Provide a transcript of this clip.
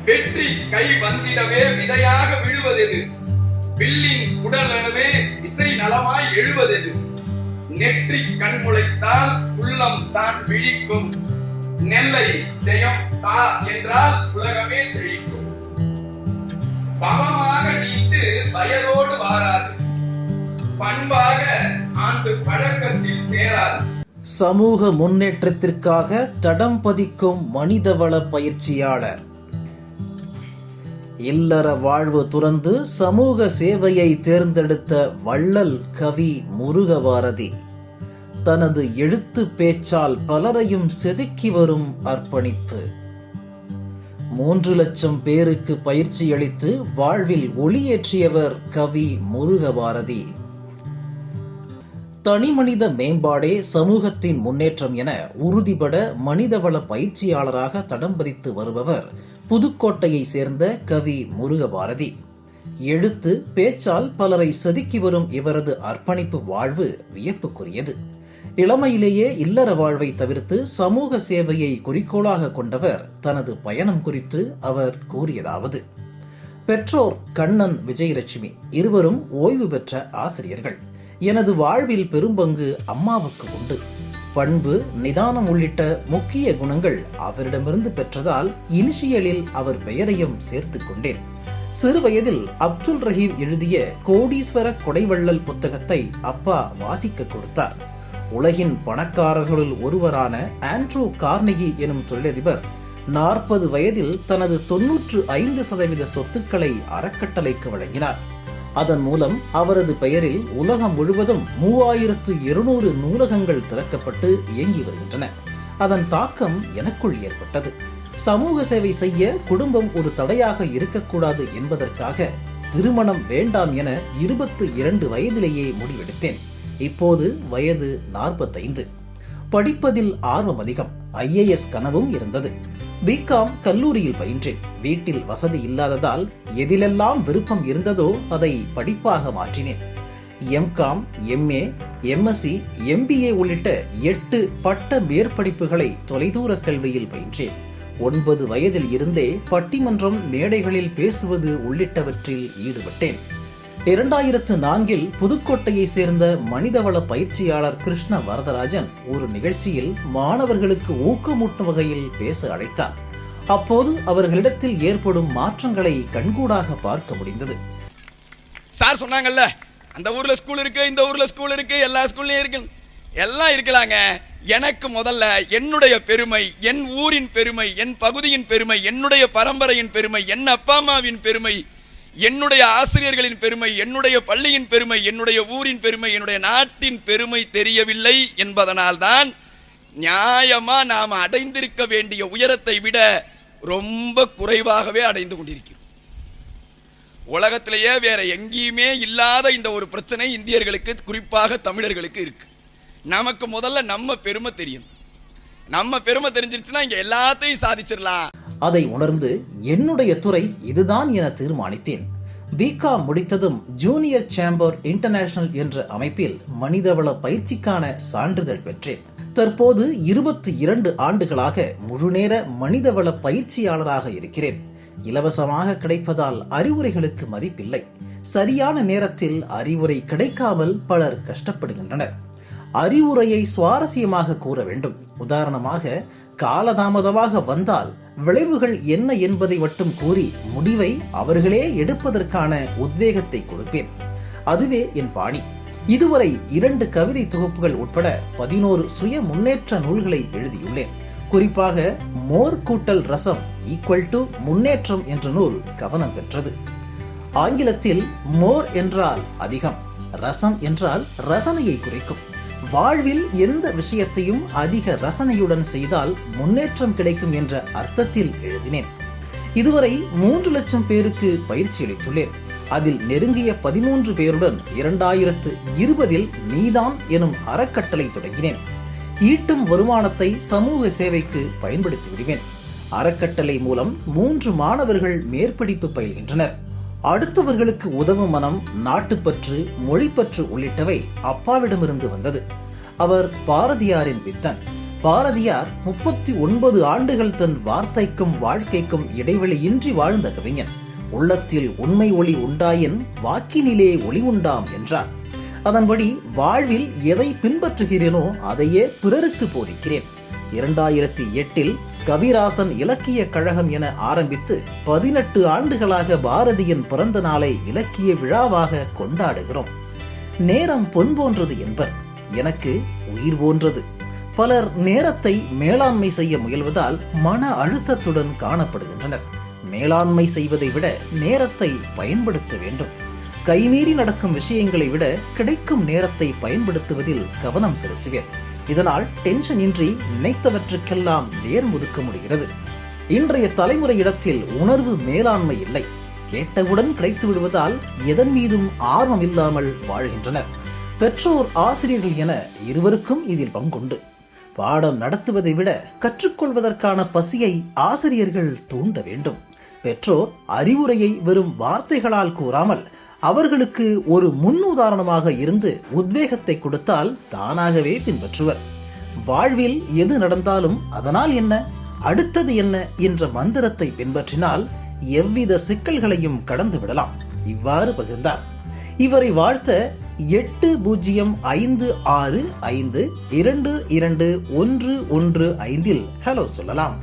வெற்றி கை வந்திடவே விதையாக விழுவதெது? வில்லின் உடலெனவே இசை நலமாய் எழுவதெது? நெற்றி கண்முளைத்தால் உள்ளம் தான் விழிக்கும். நெல்லை ஜெயம் தா என்றால் உலகமே செழிக்கும். பவமாக நீட்டு வயதோடு வாராது, பண்பாக ஆண்டு பழக்கத்தில் சேராது. சமூக முன்னேற்றத்திற்காக தடம் பதிக்கும் மனிதவள பயிற்சியாளர். இல்லற வாழ்வு துறந்து சமூக சேவையை தேர்ந்தெடுத்த வள்ளல் கவி முருகபாரதி தனது எழுத்து பேச்சால் பலரையும் செதுக்கி வரும் அர்ப்பணிப்பு. 3 லட்சம் பேருக்கு பயிற்சி அளித்து வாழ்வில் ஒளியேற்றியவர் கவி முருகபாரதி. தனிமனித மேம்பாடே சமூகத்தின் முன்னேற்றம் என உறுதிபட மனிதவள பயிற்சியாளராக தடம் பதித்து வருபவர் புதுக்கோட்டையை சேர்ந்த கவி முருகபாரதி. எழுத்து பேச்சால் பலரை செதுக்கி வரும் இவரது அர்ப்பணிப்பு வாழ்வு வியப்புக்குரியது. இளமையிலேயே இல்லற வாழ்வை தவிர்த்து சமூக சேவையை குறிக்கோளாக கொண்டவர். தனது பயணம் குறித்து அவர் கூறியதாவது: பெற்றோர் கண்ணன், விஜயலட்சுமி இருவரும் ஓய்வு பெற்ற ஆசிரியர்கள். எனது வாழ்வில் பெரும்பங்கு அம்மாவுக்கு உண்டு. பண்பு, நிதானம் உள்ளிட்ட முக்கிய குணங்கள் அவரிடமிருந்து பெற்றதால் இனிஷியலில் அவர் பெயரையும் சேர்த்துக் கொண்டேன். சிறு வயதில் அப்துல் ரஹீம் எழுதிய கோடீஸ்வர கொடைவள்ளல் புத்தகத்தை அப்பா வாசிக்க கொடுத்தார். உலகின் பணக்காரர்களுள் ஒருவரான ஆண்ட்ரூ கார்னெகி எனும் தொழிலதிபர் 40 வயதில் தனது 95% சொத்துக்களை அறக்கட்டளைக்கு வழங்கினார். அதன் மூலம் அவரது பெயரில் உலகம் முழுவதும் 3200 நூலகங்கள் திறக்கப்பட்டு இயங்கி வருகின்றன. அதன் தாக்கம் எனக்குள் ஏற்பட்டது. சமூக சேவை செய்ய குடும்பம் ஒரு தடையாக இருக்கக்கூடாது என்பதற்காக திருமணம் வேண்டாம் என 22 வயதிலேயே முடிவெடுத்தேன். இப்போது வயது 45. படிப்பதில் ஆர்வம் அதிகம். IAS கனவும் இருந்தது. பிகாம் கல்லூரியில் பயின்றேன். வீட்டில் வசதி இல்லாததால் எதிலெல்லாம் விருப்பம் இருந்ததோ அதை படிப்பாக மாற்றினேன். MCom, MA, MSc, MBA உள்ளிட்ட 8 பட்ட மேற்படிப்புகளை தொலைதூர கல்வியில் பயின்றேன். 9 வயதில் இருந்தே பட்டிமன்றம், மேடைகளில் பேசுவது உள்ளிட்டவற்றில் ஈடுபட்டேன். 2004 புதுக்கோட்டையை சேர்ந்த மனிதவள பயிற்சியாளர் கிருஷ்ண வரதராஜன் ஒரு நிகழ்ச்சியில் மாணவர்களுக்கு ஊக்கமூட்டும் வகையில் பேச அழைத்தார். அப்போது அவர்களிடத்தில் ஏற்படும் மாற்றங்களை கண்கூடாக பார்க்க முடிந்தது. சார் சொன்னாங்கல்ல, அந்த ஊர்ல ஸ்கூல் இருக்கு, இந்த ஊர்ல ஸ்கூல் இருக்கு, எல்லா ஸ்கூல்லயும் இருக்கு, எல்லாம் இருக்கலாங்க. எனக்கு முதல்ல என்னுடைய பெருமை, என் ஊரின் பெருமை, என் பகுதியின் பெருமை, என்னுடைய பரம்பரையின் பெருமை, என் அப்பா அம்மாவின் பெருமை, என்னுடைய ஆசிரியர்களின் பெருமை, என்னுடைய பள்ளியின் பெருமை, என்னுடைய ஊரின் பெருமை, என்னுடைய நாட்டின் பெருமை தெரியவில்லை என்பதனால்தான் நியாயமா நாம் அடைந்திருக்க வேண்டிய உயரத்தை விட ரொம்ப குறைவாகவே அடைந்து கொண்டிருக்கிறோம். உலகத்திலேயே வேற எங்கேயுமே இல்லாத இந்த ஒரு பிரச்சனை இந்தியர்களுக்கு, குறிப்பாக தமிழர்களுக்கு இருக்கு. நமக்கு முதல்ல நம்ம பெருமை தெரியும். நம்ம பெருமை தெரிஞ்சிருச்சுன்னா இங்க எல்லாத்தையும் சாதிச்சிடலாம். அதை உணர்ந்து என்னுடைய துறை இதுதான் என தீர்மானித்தேன். பிகாம் முடித்ததும் ஜூனியர் சேம்பர் இன்டர்நேஷனல் என்ற அமைப்பில் மனிதவள பயிற்சிக்கான சான்றிதழ் பெற்றேன். தற்போது 22 ஆண்டுகளாக முழுநேர மனிதவள பயிற்சியாளராக இருக்கிறேன். இலவசமாக கிடைப்பதால் அறிவுரைகளுக்கு மதிப்பில்லை. சரியான நேரத்தில் அறிவுரை கிடைக்காமல் பலர் கஷ்டப்படுகின்றனர். அறிவுரையை சுவாரஸ்யமாக கூற வேண்டும். உதாரணமாக, காலதாமதமாக வந்தால் விளைவுகள் என்ன என்பதை மட்டும் கூறி முடிவை அவர்களே எடுப்பதற்கான உத்வேகத்தை கொடுப்பேன். அதுவே என் பாணி. இதுவரை 2 கவிதை தொகுப்புகள் உட்பட 11 சுய முன்னேற்ற நூல்களை எழுதியுள்ளேன். குறிப்பாக மோர் கூட்டல் ரசம் ஈக்குவல் டு முன்னேற்றம் என்ற நூல் கவனம் பெற்றது. ஆங்கிலத்தில் மோர் என்றால் அதிகம், ரசம் என்றால் ரசனையை குறிக்கும். வாழ்வில் எந்த விஷயத்தையும் அதிக ரசனையுடன் செய்தால் முன்னேற்றம் கிடைக்கும் என்ற அர்த்தத்தில் எழுதினேன். இதுவரை 3 லட்சம் பேருக்கு பயிற்சி அளித்துள்ளேன். அதில் நெருங்கிய 13 பேருடன் 2020 நீதான் எனும் அறக்கட்டளை தொடங்கினேன். ஈட்டும் வருமானத்தை சமூக சேவைக்கு பயன்படுத்தி விடுவேன். அறக்கட்டளை மூலம் 3 மாணவர்கள் மேற்படிப்பு பயில்கின்றனர். அடுத்தவர்களுக்கு உதவும் மனம், நாட்டுப்பற்று, மொழிப்பற்று உள்ளிட்டவை அப்பாவிடமிருந்து வந்தது. அவர் பாரதியாரின் வித்தன். பாரதியார் 39 ஆண்டுகள் தன் வார்த்தைக்கும் வாழ்க்கைக்கும் இடைவெளியின்றி வாழ்ந்த கவிஞன். உள்ளத்தில் உண்மை ஒளி உண்டாயின் வாக்கினிலே ஒளி உண்டாம் என்றார். அதன்படி வாழ்வில் எதை பின்பற்றுகிறேனோ அதையே பிறருக்கு போதிக்கிறேன். 2008 கவிராசன் இலக்கிய கழகம் என ஆரம்பித்து 18 ஆண்டுகளாக பாரதியின் பிறந்த நாளை இலக்கிய விழாவாக கொண்டாடுகிறோம். நேரம் பொன் போன்றது என்பர், எனக்கு உயிர் போன்றது. பலர் நேரத்தை மேலாண்மை செய்ய முயல்வதால் மன அழுத்தத்துடன் காணப்படுகின்றனர். மேலாண்மை செய்வதை விட நேரத்தை பயன்படுத்த வேண்டும். கைமீறி நடக்கும் விஷயங்களை விட கிடைக்கும் நேரத்தை பயன்படுத்துவதில் கவனம் செலுத்துவேன். இதனால் டென்ஷன் இன்றி நினைத்தவற்றுக்கெல்லாம் நேரம் ஒதுக்க முடிகிறது. இன்றைய தலைமுறை இடத்தில் உணர்வு மேலாண்மை இல்லை. கேட்டவுடன் கிடைத்து விடுவதால் எதன் மீதும் ஆர்வம் இல்லாமல் வாழ்கின்றனர். பெற்றோர், ஆசிரியர்கள் என இருவருக்கும் இதில் பங்குண்டு. பாடம் நடத்துவதை விட கற்றுக்கொள்வதற்கான பசியை ஆசிரியர்கள் தூண்ட வேண்டும். பெற்றோர் அறிவுரையை வெறும் வார்த்தைகளால் கூறாமல் அவர்களுக்கு ஒரு முன்னுதாரணமாக இருந்து உத்வேகத்தை கொடுத்தால் தானாகவே பின்பற்றுவர். வாழ்வில் எது நடந்தாலும் அதனால் என்ன, அடுத்தது என்ன என்ற மந்திரத்தை பின்பற்றினால் எவ்வித சிக்கல்களையும் கடந்து விடலாம். இவ்வாறு பகிர்ந்தார். இவரை வாழ்த்த 8056522115 ஹலோ சொல்லலாம்.